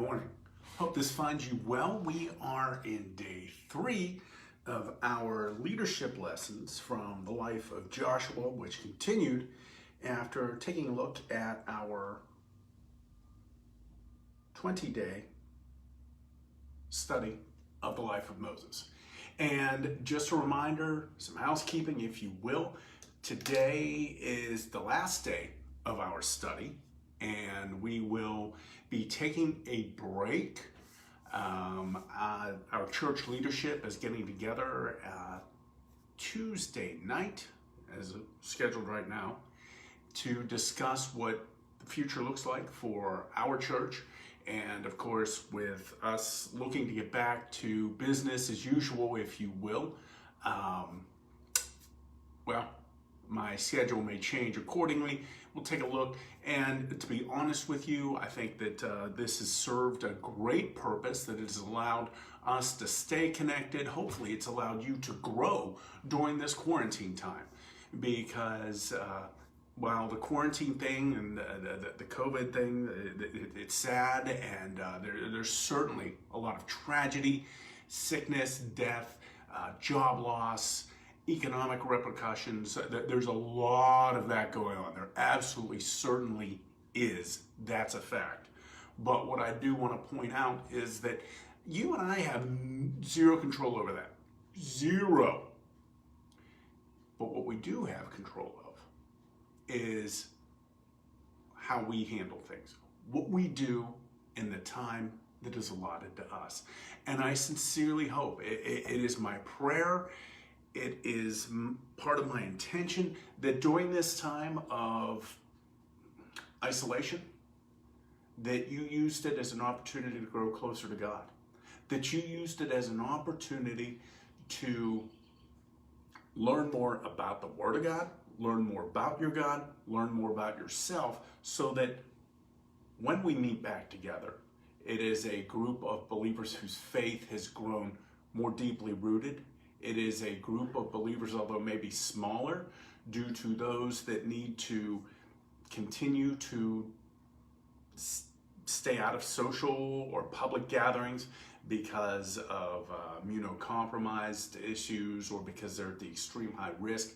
morning. Hope this finds you well. We are in day 3 of our leadership lessons from the life of Joshua, which continued after taking a look at our 20-day study of the life of Moses. And just a reminder, some housekeeping, if you will. Today is the last day of our study, and we will be taking a break. Our church leadership is getting together Tuesday night, as scheduled right now, to discuss what the future looks like for our church. And of course, with us looking to get back to business as usual, if you will, my schedule may change accordingly. We'll take a look. And to be honest with you, I think that this has served a great purpose, that it has allowed us to stay connected. Hopefully it's allowed you to grow during this quarantine time, because while the quarantine thing and the COVID thing, it's sad, and there's certainly a lot of tragedy, sickness, death, job loss, economic repercussions. There's a lot of that going on. There absolutely certainly is. That's a fact. But what I do want to point out is that you and I have zero control over that. Zero. But what we do have control of is how we handle things, what we do in the time that is allotted to us. And I sincerely hope, it is my prayer, it is part of my intention, that during this time of isolation, that you used it as an opportunity to grow closer to God, that you used it as an opportunity to learn more about the Word of God, learn more about your God, learn more about yourself, so that when we meet back together, it is a group of believers whose faith has grown more deeply rooted. It is a group of believers, although maybe smaller, due to those that need to continue to stay out of social or public gatherings because of immunocompromised issues, or because they're at the extreme high risk.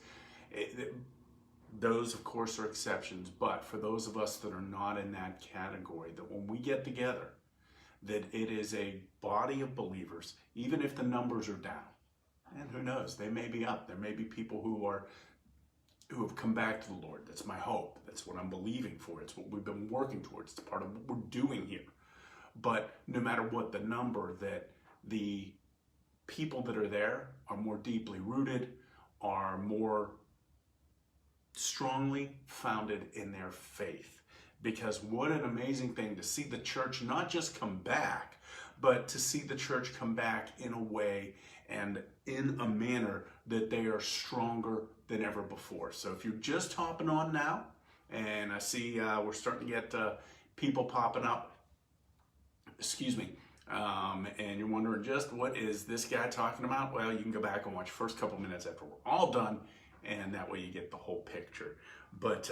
Those, of course, are exceptions. But for those of us that are not in that category, that when we get together, that it is a body of believers, even if the numbers are down. And who knows, they may be up. There may be people who have come back to the Lord. That's my hope. That's what I'm believing for. It's what we've been working towards. It's part of what we're doing here. But no matter what the number, that the people that are there are more deeply rooted, are more strongly founded in their faith. Because what an amazing thing to see the church not just come back, but to see the church come back in a way and in a manner that they are stronger than ever before. So if you're just hopping on now, and I see we're starting to get people popping up, and you're wondering just what is this guy talking about? Well, you can go back and watch the first couple minutes after we're all done, and that way you get the whole picture. But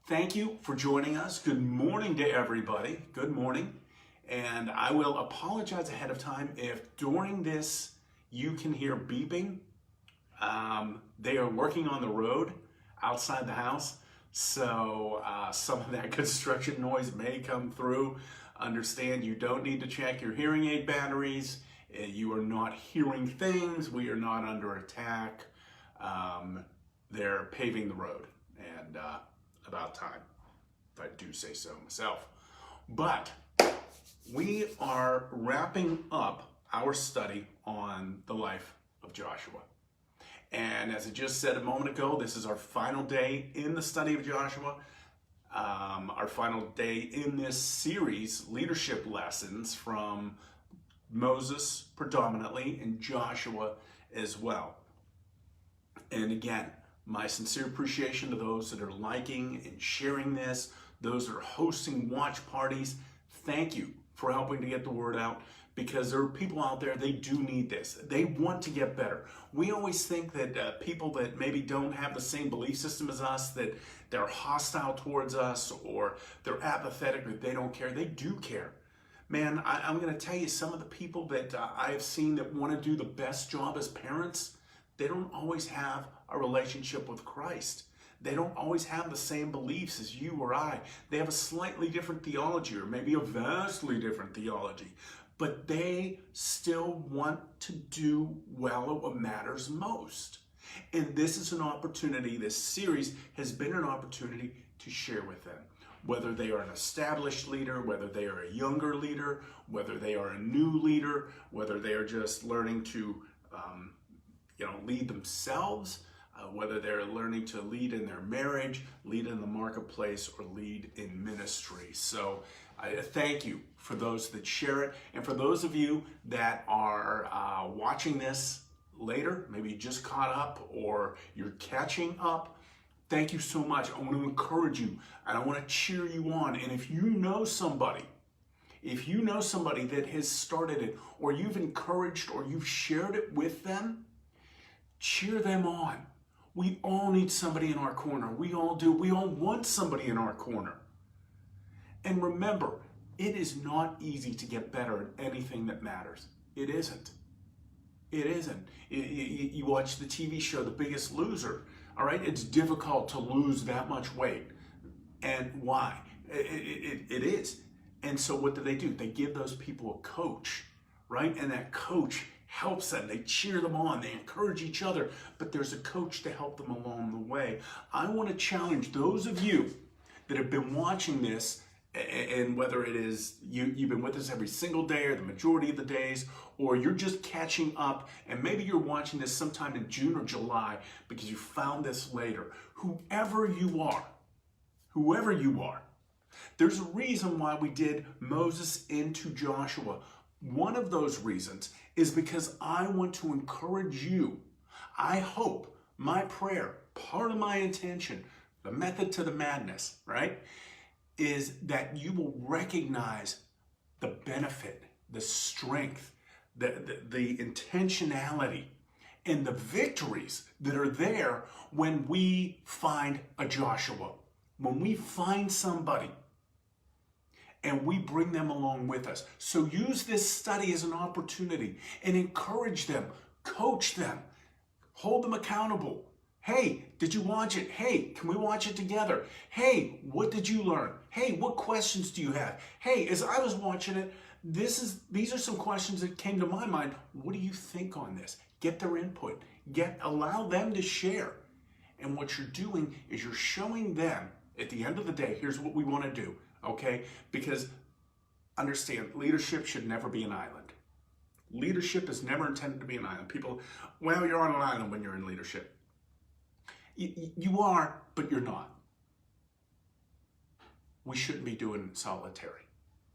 thank you for joining us. Good morning to everybody. Good morning. And I will apologize ahead of time if during this you can hear beeping. They are working on the road outside the house, so some of that construction noise may come through. Understand, you don't need to check your hearing aid batteries. You are not hearing things. We are not under attack. They're paving the road, and about time, if I do say so myself. But we are wrapping up our study on the life of Joshua. And as I just said a moment ago, this is our final day in the study of Joshua, our final day in this series, leadership lessons from Moses predominantly, and Joshua as well. And again, my sincere appreciation to those that are liking and sharing this, those that are hosting watch parties. Thank you for helping to get the word out, because there are people out there, they do need this. They want to get better. We always think that people that maybe don't have the same belief system as us, that they're hostile towards us, or they're apathetic, or they don't care. They do care. Man, I'm going to tell you, some of the people that I have seen that want to do the best job as parents, they don't always have a relationship with Christ. They don't always have the same beliefs as you or I. They have a slightly different theology, or maybe a vastly different theology, but they still want to do well at what matters most. And this is an opportunity, this series has been an opportunity to share with them. Whether they are an established leader, whether they are a younger leader, whether they are a new leader, whether they are just learning to lead themselves, whether they're learning to lead in their marriage, lead in the marketplace, or lead in ministry. So I thank you for those that share it. And for those of you that are watching this later, maybe you just caught up or you're catching up, thank you so much. I want to encourage you and I want to cheer you on. And if you know somebody that has started it, or you've encouraged or you've shared it with them, cheer them on. We all need somebody in our corner. We all do. We all want somebody in our corner. And remember, it is not easy to get better at anything that matters. It isn't. It isn't. You watch the TV show, The Biggest Loser. All right, it's difficult to lose that much weight. And why? It is. And so what do? They give those people a coach, right? And that coach helps them. They cheer them on. They encourage each other. But there's a coach to help them along the way. I want to challenge those of you that have been watching this, and whether it is you've been with us every single day or the majority of the days, or you're just catching up and maybe you're watching this sometime in June or July because you found this later. Whoever you are, there's a reason why we did Moses into Joshua. One of those reasons is because I want to encourage you. I hope, my prayer, part of my intention, the method to the madness, right, is that you will recognize the benefit, the strength, the intentionality, and the victories that are there when we find a Joshua, when we find somebody and we bring them along with us. So use this study as an opportunity and encourage them, coach them, hold them accountable. Hey, did you watch it? Hey, can we watch it together? Hey, what did you learn? Hey, what questions do you have? Hey, as I was watching it, these are some questions that came to my mind. What do you think on this? Get their input. Allow them to share. And what you're doing is you're showing them, at the end of the day, here's what we want to do, okay? Because understand, leadership should never be an island. Leadership is never intended to be an island. People, well, you're on an island when you're in leadership. You are, but you're not. We shouldn't be doing it solitary.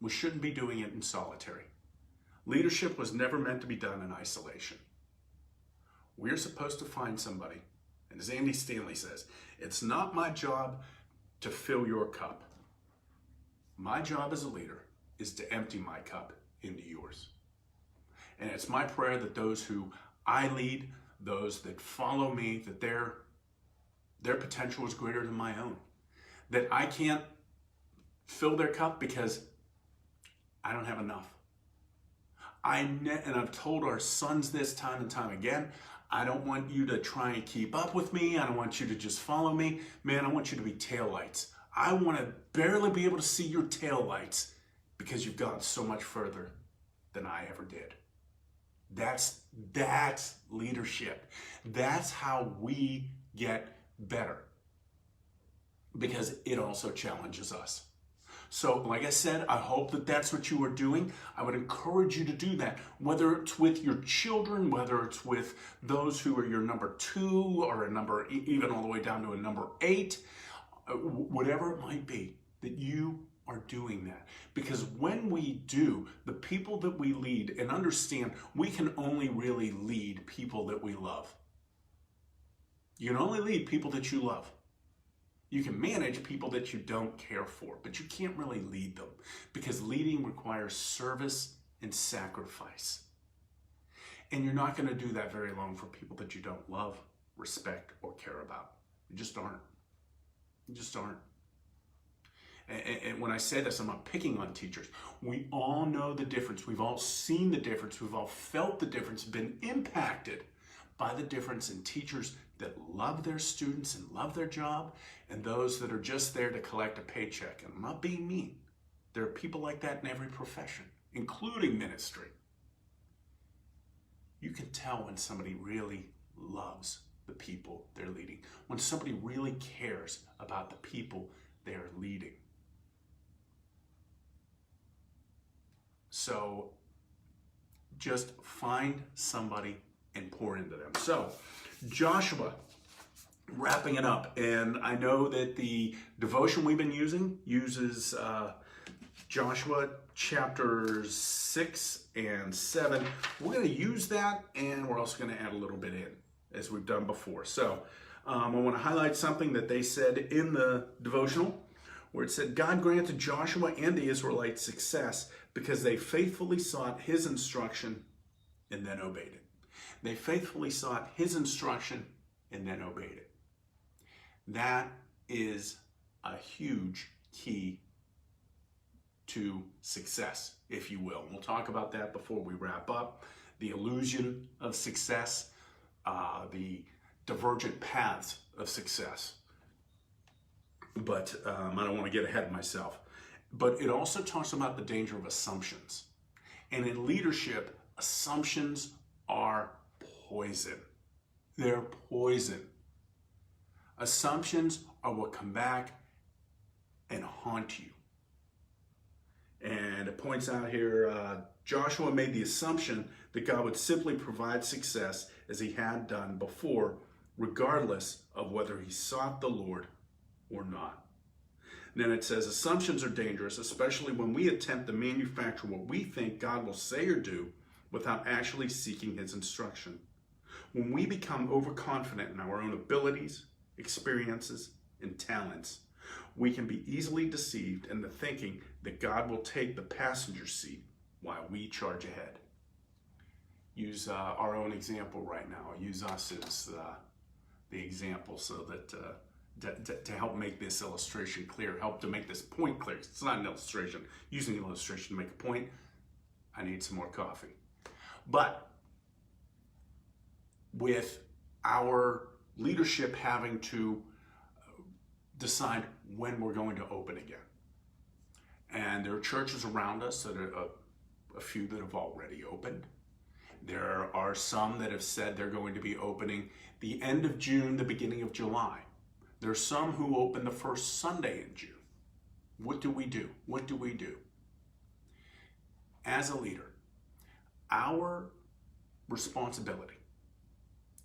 We shouldn't be doing it in solitary. Leadership was never meant to be done in isolation. We're supposed to find somebody, and as Andy Stanley says, it's not my job to fill your cup. My job as a leader is to empty my cup into yours. And it's my prayer that those who I lead, those that follow me, that their potential is greater than my own. That I can't fill their cup because I don't have enough. And I've told our sons this time and time again, I don't want you to try and keep up with me. I don't want you to just follow me. Man, I want you to be taillights. I want to barely be able to see your taillights because you've gone so much further than I ever did. That's leadership. That's how we get better, because it also challenges us. So like I said, I hope that that's what you are doing. I would encourage you to do that, whether it's with your children, whether it's with those who are your number 2 or a number, even all the way down to a number 8, whatever it might be, that you are doing that. Because when we do, the people that we lead, and understand, we can only really lead people that we love. You can only lead people that you love. You can manage people that you don't care for, but you can't really lead them, because leading requires service and sacrifice. And you're not going to do that very long for people that you don't love, respect, or care about. You just aren't. You just aren't. And when I say this, I'm not picking on teachers. We all know the difference. We've all seen the difference. We've all felt the difference, been impacted by the difference in teachers that love their students and love their job, and those that are just there to collect a paycheck. And I'm not being mean. There are people like that in every profession, including ministry. You can tell when somebody really loves the people they're leading, when somebody really cares about the people they're leading. So just find somebody and pour into them. So Joshua, wrapping it up, and I know that the devotion we've been using uses Joshua chapters 6 and 7. We're going to use that, and we're also going to add a little bit in, as we've done before. So I want to highlight something that they said in the devotional, where it said, God granted Joshua and the Israelites success because they faithfully sought his instruction and then obeyed it. They faithfully sought his instruction and then obeyed it. That is a huge key to success, if you will. We'll talk about that before we wrap up. The illusion of success, the divergent paths of success. But I don't want to get ahead of myself. But it also talks about the danger of assumptions. And in leadership, assumptions are poison. They're poison. Assumptions are what come back and haunt you. And it points out here, Joshua made the assumption that God would simply provide success as he had done before, regardless of whether he sought the Lord or not. And then it says, assumptions are dangerous, especially when we attempt to manufacture what we think God will say or do without actually seeking his instruction. When we become overconfident in our own abilities, experiences, and talents, we can be easily deceived into thinking that God will take the passenger seat while we charge ahead. Use our own example right now. Use us as the example so that to help make this illustration clear, help to make this point clear. It's not an illustration. Using an illustration to make a point, I need some more coffee. But with our leadership having to decide when we're going to open again. And there are churches around us that are a few that have already opened. There are some that have said they're going to be opening the end of June, the beginning of July. There are some who open the first Sunday in June. What do we do? What do we do? As a leader, our responsibility,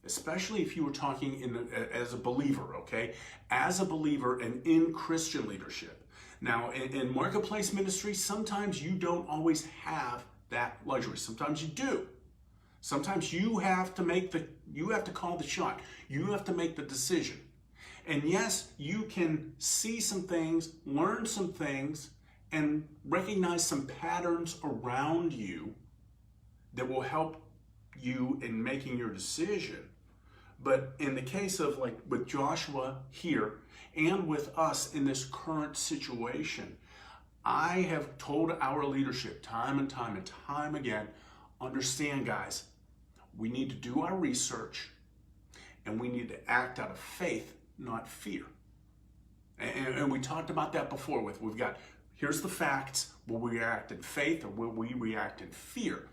especially if you were talking as a believer, okay? As a believer and in Christian leadership. Now, in marketplace ministry, sometimes you don't always have that luxury. Sometimes you do. Sometimes you have to call the shot. You have to make the decision. And yes, you can see some things, learn some things, and recognize some patterns around you that will help you in making your decision. But in the case of like with Joshua here and with us in this current situation, I have told our leadership time and time again, understand guys, we need to do our research and we need to act out of faith, not fear. And we talked about that before we've got, here's the facts, will we react in faith or will we react in fear?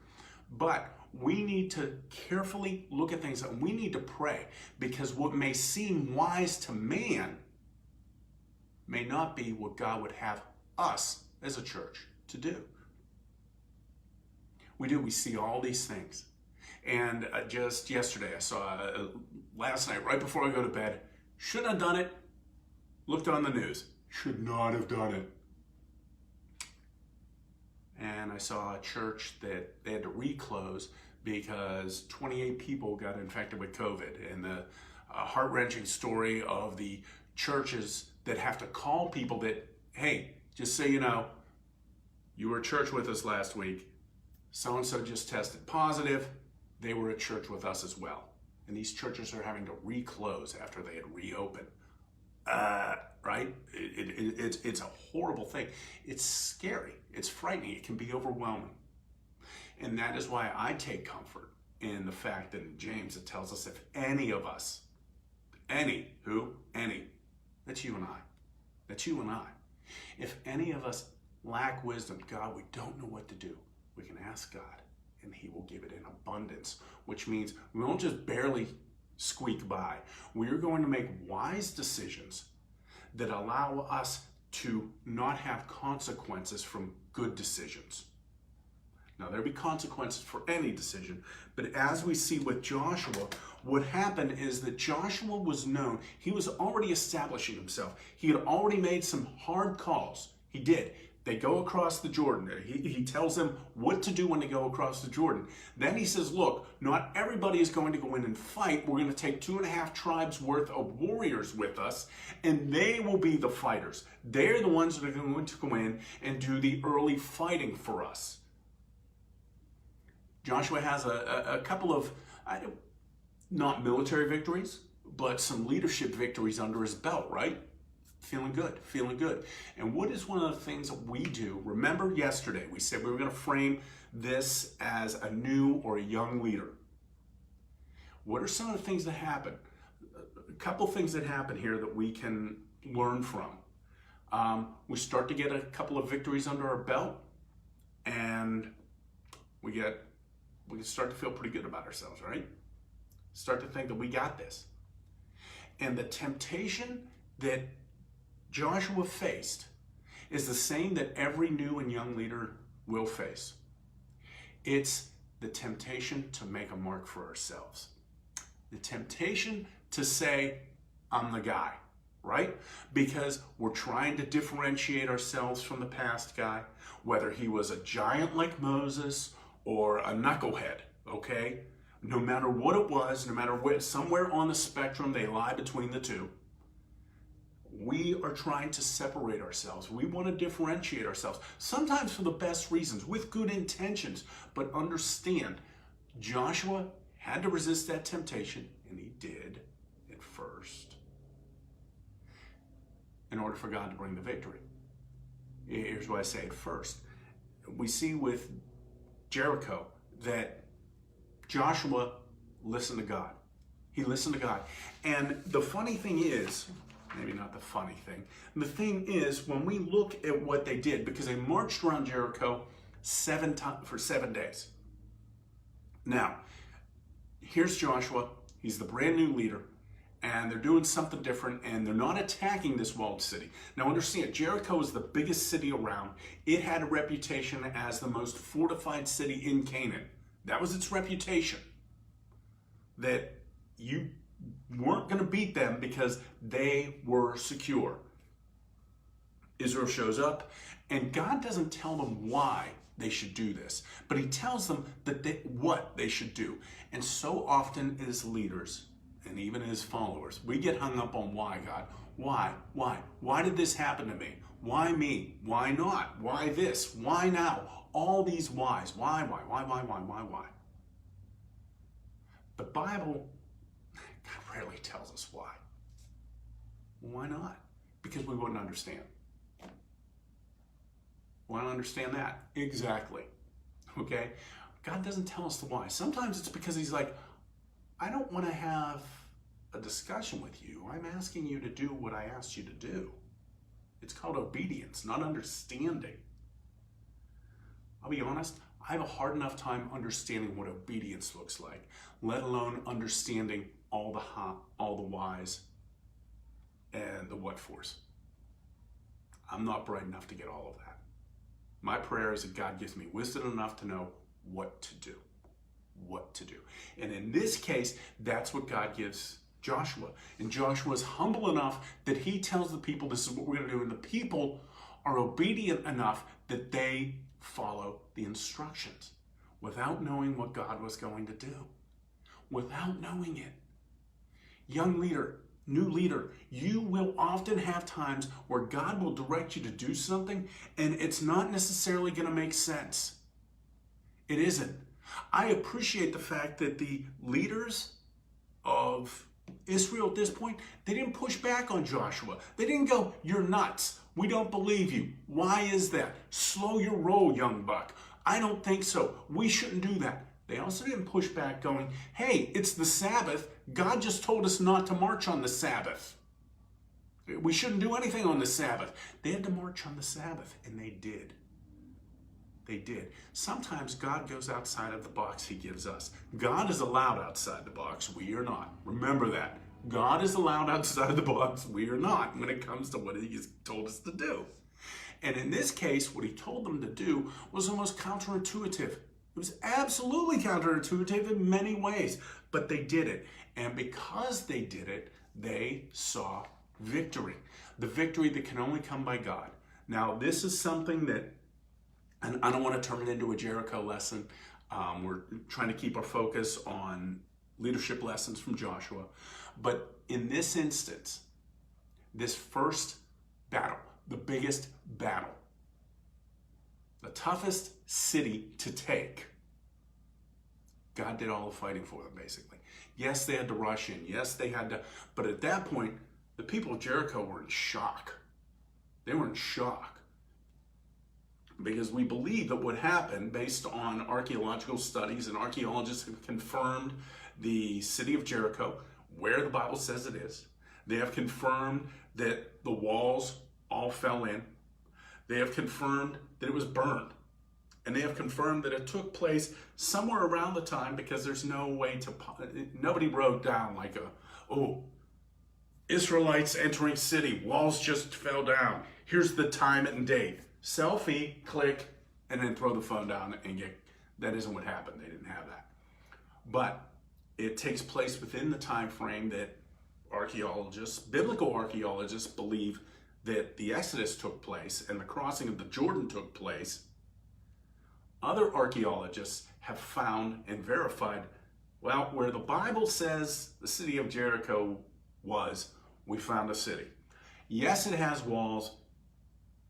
But we need to carefully look at things and we need to pray, because what may seem wise to man may not be what God would have us as a church to do. We see all these things. And just yesterday, I saw, last night, right before I go to bed, should have done it, looked on the news, should not have done it. And I saw a church that they had to reclose because 28 people got infected with COVID. And the heart-wrenching story of the churches that have to call people that, hey, just so you know, you were at church with us last week. So-and-so just tested positive. They were at church with us as well. And these churches are having to reclose after they had reopened. right? It's a horrible thing. It's scary. It's frightening. It can be overwhelming. And that is why I take comfort in the fact that in James it tells us if any of us, any, that's you and I. That's you and I. If any of us lack wisdom, God, we don't know what to do, we can ask God and he will give it in abundance, which means we won't just barely squeak by. We are going to make wise decisions that allow us to not have consequences from good decisions. Now, there'll be consequences for any decision, but as we see with Joshua, what happened is that Joshua was known. He was already establishing himself. He had already made some hard calls. He did. They go across the Jordan. He tells them what to do when they go across the Jordan. Then he says, look, not everybody is going to go in and fight. We're going to take 2.5 tribes worth of warriors with us, and they will be the fighters. They're the ones that are going to go in and do the early fighting for us. Joshua has a couple of, not military victories, but some leadership victories under his belt, right? Feeling good, feeling good. And what is one of the things that we do? Remember yesterday, we said we were going to frame this as a new or a young leader. What are some of the things that happen? A couple things that happen here that we can learn from. We start to get a couple of victories under our belt, and we can start to feel pretty good about ourselves, right? Start to think that we got this. And the temptation that Joshua faced is the same that every new and young leader will face. It's the temptation to make a mark for ourselves. The temptation to say, I'm the guy, right? Because we're trying to differentiate ourselves from the past guy, whether he was a giant like Moses or a knucklehead, okay? No matter what it was, no matter where, somewhere on the spectrum they lie between the two. We are trying to separate ourselves. We want to differentiate ourselves, sometimes for the best reasons, with good intentions. But understand, Joshua had to resist that temptation, and he did at first, in order for God to bring the victory. Here's why I say at first. We see with Jericho that Joshua listened to God. He listened to God. And the funny thing is, maybe not the funny thing, the thing is when we look at what they did, because they marched around Jericho for 7 days. Now, here's Joshua. He's the brand new leader, and they're doing something different, and they're not attacking this walled city. Now understand, Jericho is the biggest city around. It had a reputation as the most fortified city in Canaan. That was its reputation. That you weren't going to beat them because they were secure. Israel shows up, and God doesn't tell them why they should do this, but he tells them that what they should do. And so often as leaders, and even as followers, we get hung up on why, God. Why? Why did this happen to me? Why me? Why not? Why this? Why now? All these whys. Why? The Bible rarely tells us why. Why not? Because we wouldn't understand. Why not understand that? Exactly. Okay? God doesn't tell us the why. Sometimes it's because he's like, I don't want to have a discussion with you. I'm asking you to do what I asked you to do. It's called obedience, not understanding. I'll be honest, I have a hard enough time understanding what obedience looks like, let alone understanding all the whys and the what-fors. I'm not bright enough to get all of that. My prayer is that God gives me wisdom enough to know what to do. What to do. And in this case, that's what God gives Joshua. And Joshua is humble enough that he tells the people, this is what we're going to do. And the people are obedient enough that they follow the instructions without knowing what God was going to do. Without knowing it. Young leader, new leader, you will often have times where God will direct you to do something and it's not necessarily going to make sense. It isn't. I appreciate the fact that the leaders of Israel at this point, they didn't push back on Joshua. They didn't go, "You're nuts. We don't believe you." Why is that? Slow your roll, young buck. I don't think so. We shouldn't do that. They also didn't push back going, "Hey, it's the Sabbath. God just told us not to march on the Sabbath. We shouldn't do anything on the Sabbath." They had to march on the Sabbath, and they did. They did. Sometimes God goes outside of the box he gives us. God is allowed outside the box. We are not. Remember that. God is allowed outside of the box. We are not when it comes to what he has told us to do. And in this case, what he told them to do was almost counterintuitive. It was absolutely counterintuitive in many ways, but they did it. And because they did it, they saw victory. The victory that can only come by God. Now, this is something that, and I don't want to turn it into a Jericho lesson. We're trying to keep our focus on leadership lessons from Joshua. But in this instance, this first battle, the biggest battle, the toughest city to take, God did all the fighting for them, basically. Yes, they had to rush in. Yes, they had to. But at that point, the people of Jericho were in shock. They were in shock. Because we believe that what happened, based on archaeological studies, and archaeologists have confirmed the city of Jericho, where the Bible says it is. They have confirmed that the walls all fell in. They have confirmed that it was burned. And they have confirmed that it took place somewhere around the time, because there's no way to, nobody wrote down like Israelites entering city, walls just fell down. Here's the time and date. Selfie, click, and then throw the phone down and get, that isn't what happened. They didn't have that. But it takes place within the time frame that archaeologists, biblical archaeologists, believe that the Exodus took place and the crossing of the Jordan took place. Other archaeologists have found and verified, well, where the Bible says the city of Jericho was, we found a city. Yes, it has walls.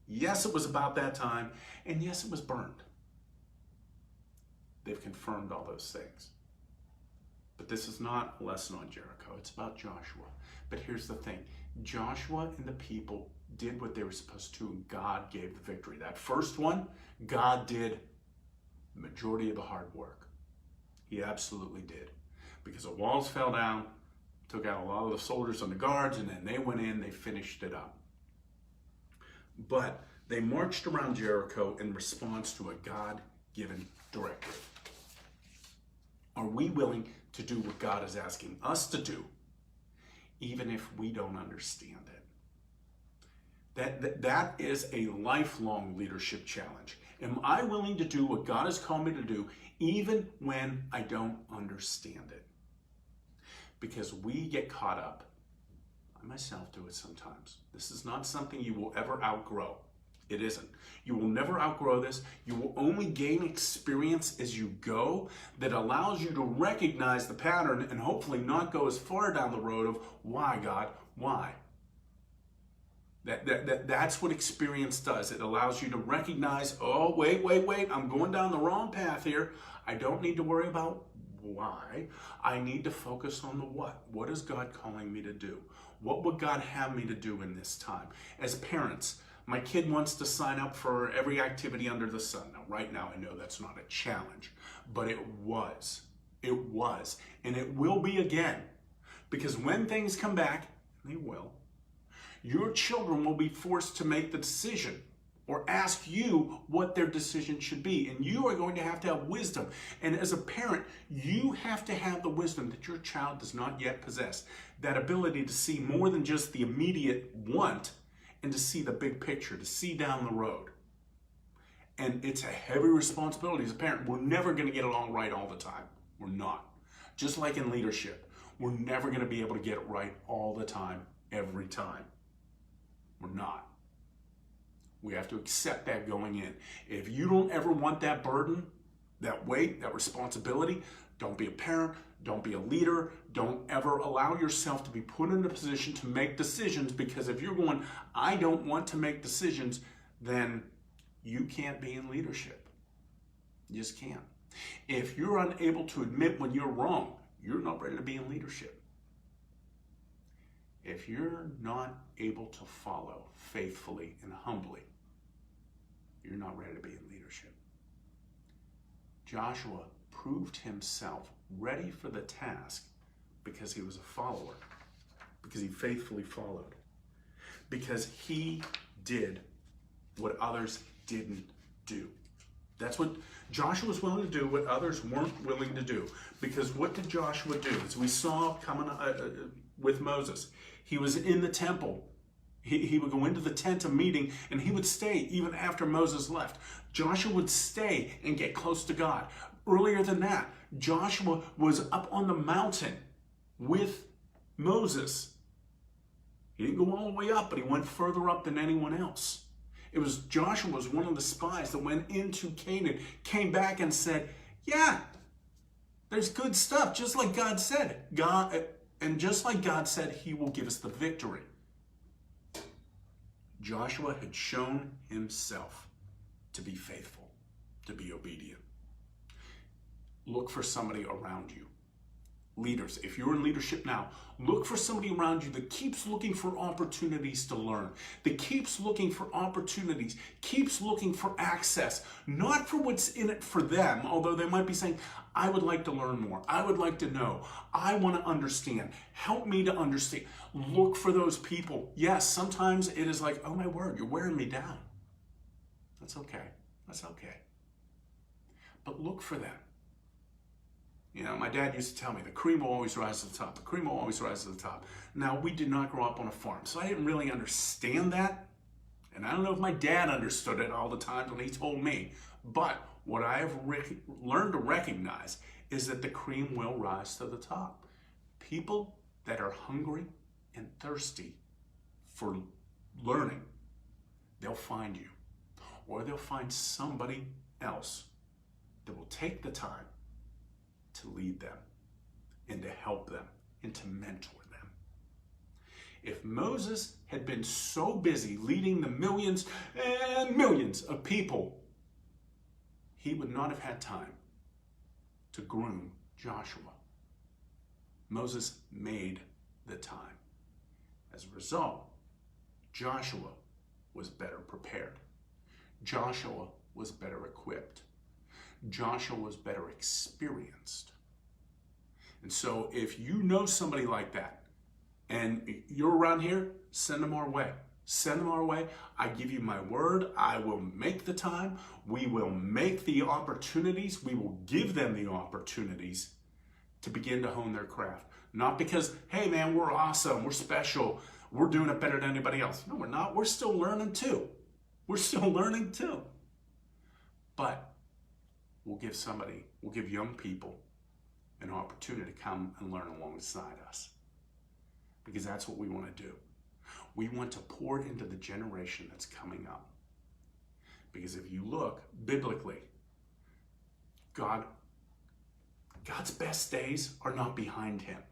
Yes, it was about that time. And yes, it was burned. They've confirmed all those things. But this is not a lesson on Jericho. It's about Joshua. But here's the thing. Joshua and the people did what they were supposed to, and God gave the victory. That first one, God did the majority of the hard work. He absolutely did. Because the walls fell down, took out a lot of the soldiers and the guards, and then they went in, they finished it up. But they marched around Jericho in response to a God-given directive. Are we willing to do what God is asking us to do, even if we don't understand it? That is a lifelong leadership challenge. Am I willing to do what God has called me to do, even when I don't understand it? Because we get caught up. I myself do it sometimes. This is not something you will ever outgrow. It isn't. You will never outgrow this. You will only gain experience as you go that allows you to recognize the pattern and hopefully not go as far down the road of, why, God, why? That's what experience does. It allows you to recognize, oh, wait, I'm going down the wrong path here. I don't need to worry about why. I need to focus on the what. What is God calling me to do? What would God have me to do in this time? As parents, my kid wants to sign up for every activity under the sun. Now, right now, I know that's not a challenge, but it was. It was. And it will be again. Because when things come back, they will, your children will be forced to make the decision or ask you what their decision should be. And you are going to have wisdom. And as a parent, you have to have the wisdom that your child does not yet possess. That ability to see more than just the immediate want and to see the big picture, to see down the road. And it's a heavy responsibility as a parent. We're never going to get along right all the time. We're not. Just like in leadership, we're never going to be able to get it right all the time, every time. We're not. We have to accept that going in. If you don't ever want that burden, that weight, that responsibility, don't be a parent, don't be a leader, don't ever allow yourself to be put in a position to make decisions, because if you're going, I don't want to make decisions, then you can't be in leadership. You just can't. If you're unable to admit when you're wrong, you're not ready to be in leadership. If you're not able to follow faithfully and humbly, you're not ready to be in leadership. Joshua proved himself ready for the task because he was a follower, because he faithfully followed, because he did what others didn't do. That's what Joshua was willing to do, what others weren't willing to do. Because what did Joshua do? As we saw coming with Moses, he was in the temple. He would go into the tent of meeting, and he would stay even after Moses left. Joshua would stay and get close to God. Earlier than that, Joshua was up on the mountain with Moses. He didn't go all the way up, but he went further up than anyone else. It was Joshua was one of the spies that went into Canaan, came back and said, yeah, there's good stuff, just like God said. And just like God said, he will give us the victory. Joshua had shown himself to be faithful, to be obedient. Look for somebody around you. Leaders, if you're in leadership now, look for somebody around you that keeps looking for opportunities to learn, that keeps looking for opportunities, keeps looking for access, not for what's in it for them, although they might be saying, I would like to learn more. I would like to know. I want to understand. Help me to understand. Look for those people. Yes, sometimes it is like, oh my word, you're wearing me down. That's okay. That's okay. But look for them. You know, my dad used to tell me, the cream will always rise to the top. The cream will always rise to the top. Now, we did not grow up on a farm, so I didn't really understand that. And I don't know if my dad understood it all the time when he told me. But what I have learned to recognize is that the cream will rise to the top. People that are hungry and thirsty for learning, they'll find you. Or they'll find somebody else that will take the time to lead them and to help them and to mentor them. If Moses had been so busy leading the millions and millions of people, he would not have had time to groom Joshua. Moses made the time. As a result, Joshua was better prepared. Joshua was better equipped. Joshua was better experienced. And so if you know somebody like that and you're around here, send them our way. Send them our way. I give you my word. I will make the time. We will make the opportunities. We will give them the opportunities to begin to hone their craft. Not because, hey man, we're awesome, we're special, we're doing it better than anybody else. No, we're not. We're still learning too. We're still learning too. But we'll give young people an opportunity to come and learn alongside us. Because that's what we want to do. We want to pour into the generation that's coming up. Because if you look biblically, God's best days are not behind him.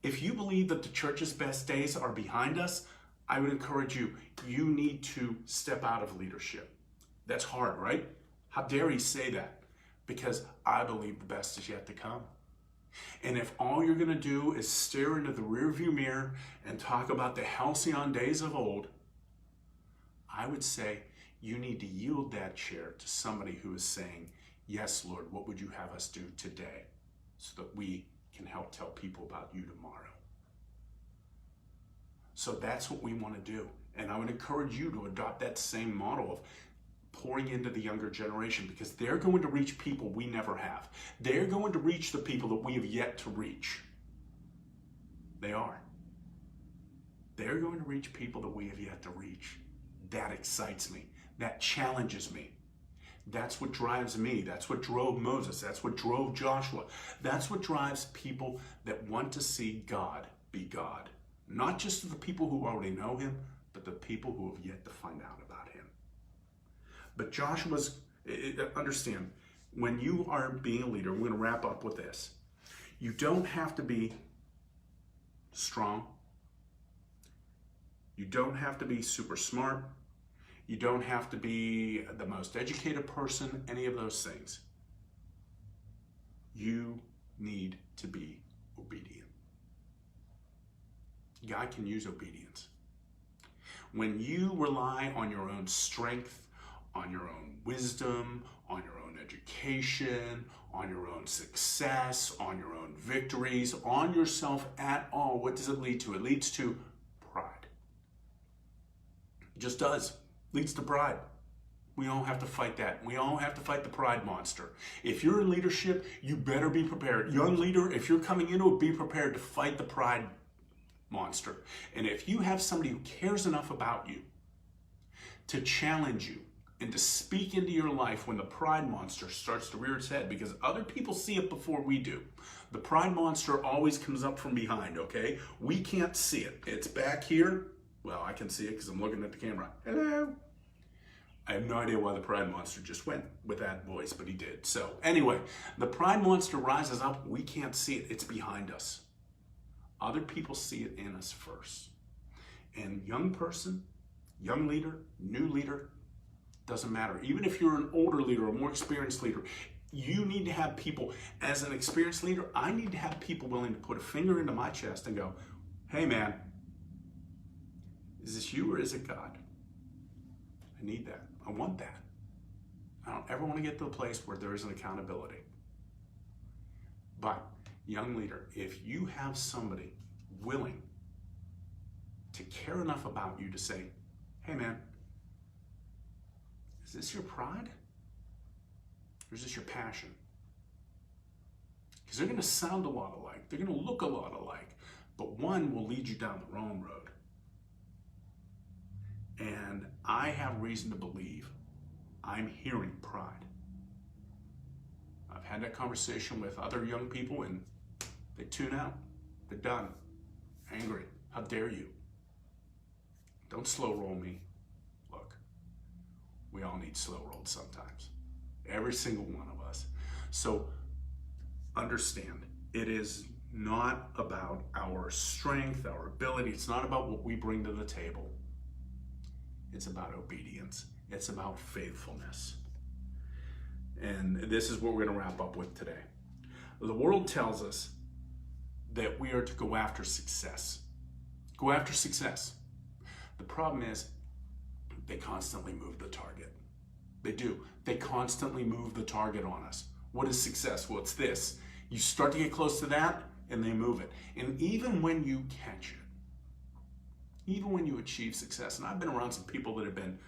If you believe that the church's best days are behind us, I would encourage you need to step out of leadership. That's hard, right? How dare he say that? Because I believe the best is yet to come. And if all you're going to do is stare into the rearview mirror and talk about the halcyon days of old, I would say you need to yield that chair to somebody who is saying, yes, Lord, what would you have us do today so that we can help tell people about you tomorrow? So that's what we want to do. And I would encourage you to adopt that same model of pouring into the younger generation, because they're going to reach people we never have. They're going to reach the people that we have yet to reach. They are. They're going to reach people that we have yet to reach. That excites me. That challenges me. That's what drives me. That's what drove Moses. That's what drove Joshua. That's what drives people that want to see God be God. Not just to the people who already know him, but the people who have yet to find out about him. But understand, when you are being a leader, we're going to wrap up with this. You don't have to be strong. You don't have to be super smart. You don't have to be the most educated person, any of those things. You need to be obedient. God can use obedience. When you rely on your own strength, on your own wisdom, on your own education, on your own success, on your own victories, on yourself at all, what does it lead to? It leads to pride. It just does. It leads to pride. We all have to fight that. We all have to fight the pride monster. If you're in leadership, you better be prepared. Young leader, if you're coming into it, be prepared to fight the pride monster. And if you have somebody who cares enough about you to challenge you and to speak into your life when the pride monster starts to rear its head, because other people see it before we do. The pride monster always comes up from behind, okay? We can't see it. It's back here. Well, I can see it because I'm looking at the camera. Hello. I have no idea why the pride monster just went with that voice, but he did. So anyway, the pride monster rises up. We can't see it. It's behind us. Other people see it in us first. And young person, young leader, new leader, doesn't matter. Even if you're an older leader, a more experienced leader, you need to have people, as an experienced leader, I need to have people willing to put a finger into my chest and go, hey man, is this you or is it God? I need that. I want that. I don't ever want to get to a place where there isn't accountability. But, young leader, if you have somebody willing to care enough about you to say, hey man, is this your pride? Or is this your passion? Because they're going to sound a lot alike. They're going to look a lot alike. But one will lead you down the wrong road. And I have reason to believe I'm hearing pride. I've had that conversation with other young people and they tune out. They're done. Angry. How dare you? Don't slow roll me. Look, we all need slow rolled sometimes. Every single one of us. So understand, it is not about our strength, our ability. It's not about what we bring to the table. It's about obedience. It's about faithfulness. And this is what we're going to wrap up with today. The world tells us that we are to go after success. Go after success. The problem is they constantly move the target. They do. They constantly move the target on us. What is success? Well, it's this. You start to get close to that and they move it. And even when you catch it, even when you achieve success, and I've been around some people that have been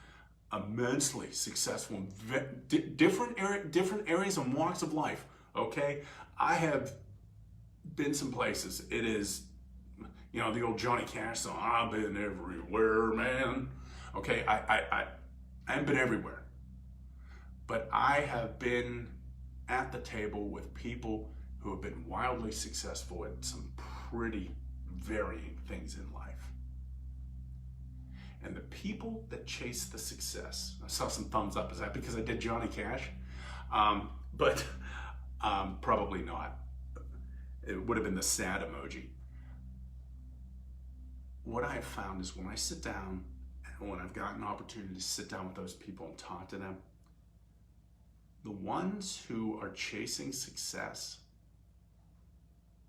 immensely successful in different areas and walks of life, okay? I have been some places. It is, you know, the old Johnny Cash song, I've been everywhere, man. Okay, I haven't been everywhere. But I have been at the table with people who have been wildly successful at some pretty varying things in life. And the people that chase the success, I saw some thumbs up. Is that because I did Johnny Cash? But probably not. It would have been the sad emoji. What I've found is when I sit down, and when I've gotten an opportunity to sit down with those people and talk to them, the ones who are chasing success,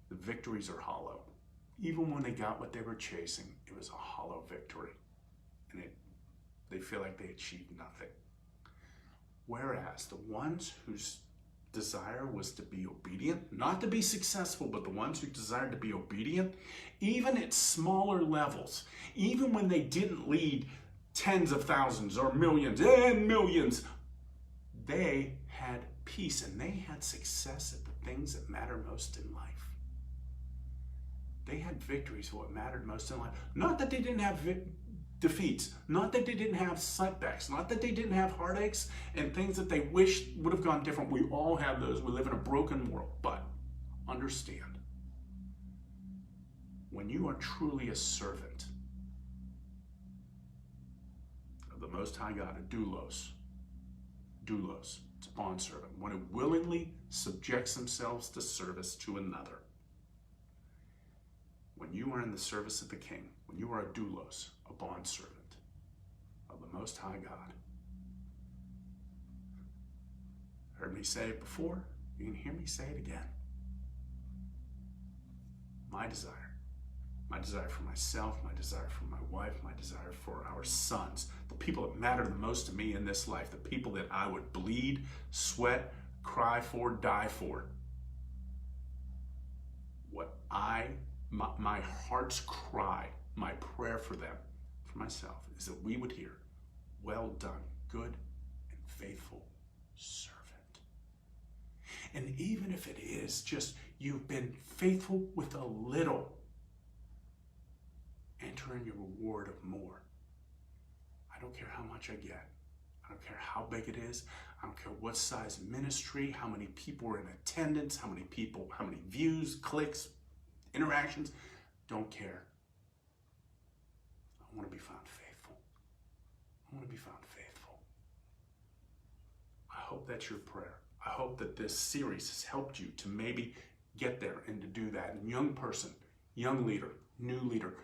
the victories are hollow. Even when they got what they were chasing, it was a hollow victory. And they feel like they achieved nothing. Whereas the ones whose desire was to be obedient, not to be successful, but the ones who desired to be obedient, even at smaller levels, even when they didn't lead tens of thousands or millions and millions, they had peace and they had success at the things that matter most in life. They had victories for what mattered most in life. Not that they didn't have defeats, not that they didn't have setbacks, not that they didn't have heartaches and things that they wish would have gone different. We all have those. We live in a broken world. But understand, when you are truly a servant of the Most High God, a doulos, it's a bondservant, one who willingly subjects themselves to service to another. When you are in the service of the King, when you are a doulos, a bondservant of the Most High God. Heard me say it before, you can hear me say it again. My desire my desire for myself, my desire for my wife, my desire for our sons, the people that matter the most to me in this life, the people that I would bleed, sweat, cry for, die for. What my heart's cry, my prayer for them, for myself, is that we would hear, well done, good and faithful servant. And even if it is just you've been faithful with a little, enter in your reward of more. I don't care how much I get. I don't care how big it is. I don't care what size ministry, how many people are in attendance, how many views, clicks, interactions. Don't care. I want to be found faithful. I want to be found faithful. I hope that's your prayer. I hope that this series has helped you to maybe get there and to do that. And young person, young leader, new leader,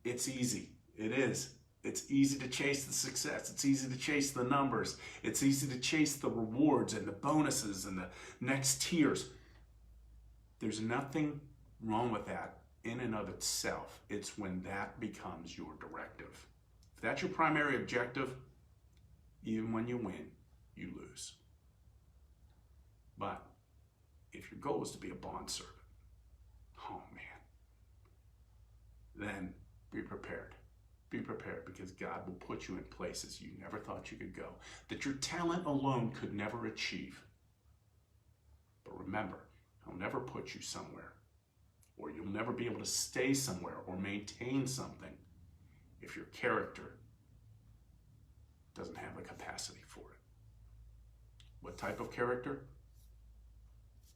it's easy. It is. It's easy to chase the success. It's easy to chase the numbers. It's easy to chase the rewards and the bonuses and the next tiers. There's nothing wrong with that in and of itself. It's when that becomes your directive. If that's your primary objective, even when you win, you lose. But if your goal is to be a bondservant, oh man, then be prepared. Be prepared, because God will put you in places you never thought you could go, that your talent alone could never achieve. But remember, He'll never put you somewhere, or you'll never be able to stay somewhere or maintain something if your character doesn't have the capacity for it. What type of character?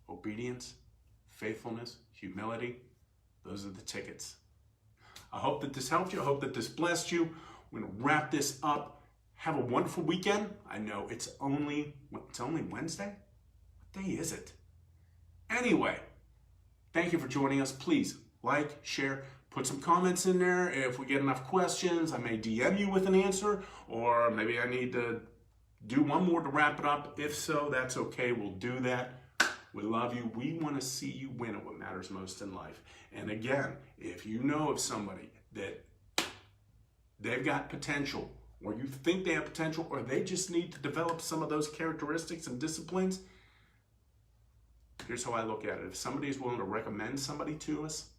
Obedience, faithfulness, humility. Those are the tickets. I hope that this helped you. I hope that this blessed you. We're going to wrap this up. Have a wonderful weekend. I know it's only Wednesday. What day is it? Anyway, thank you for joining us. Please like, share, put some comments in there. If we get enough questions, I may DM you with an answer, or maybe I need to do one more to wrap it up. If so, that's okay. We'll do that. We love you. We want to see you win at what matters most in life. And again, if you know of somebody that they've got potential, or you think they have potential, or they just need to develop some of those characteristics and disciplines, here's how I look at it. If somebody is willing to recommend somebody to us,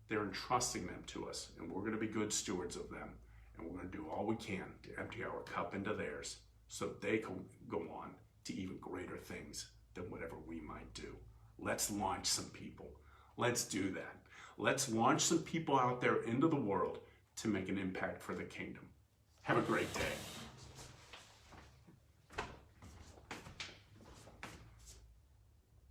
they're entrusting them to us, and we're going to be good stewards of them. And we're going to do all we can to empty our cup into theirs so they can go on to even greater things than whatever we might do. Let's launch some people. Let's do that. Let's launch some people out there into the world to make an impact for the kingdom. Have a great day.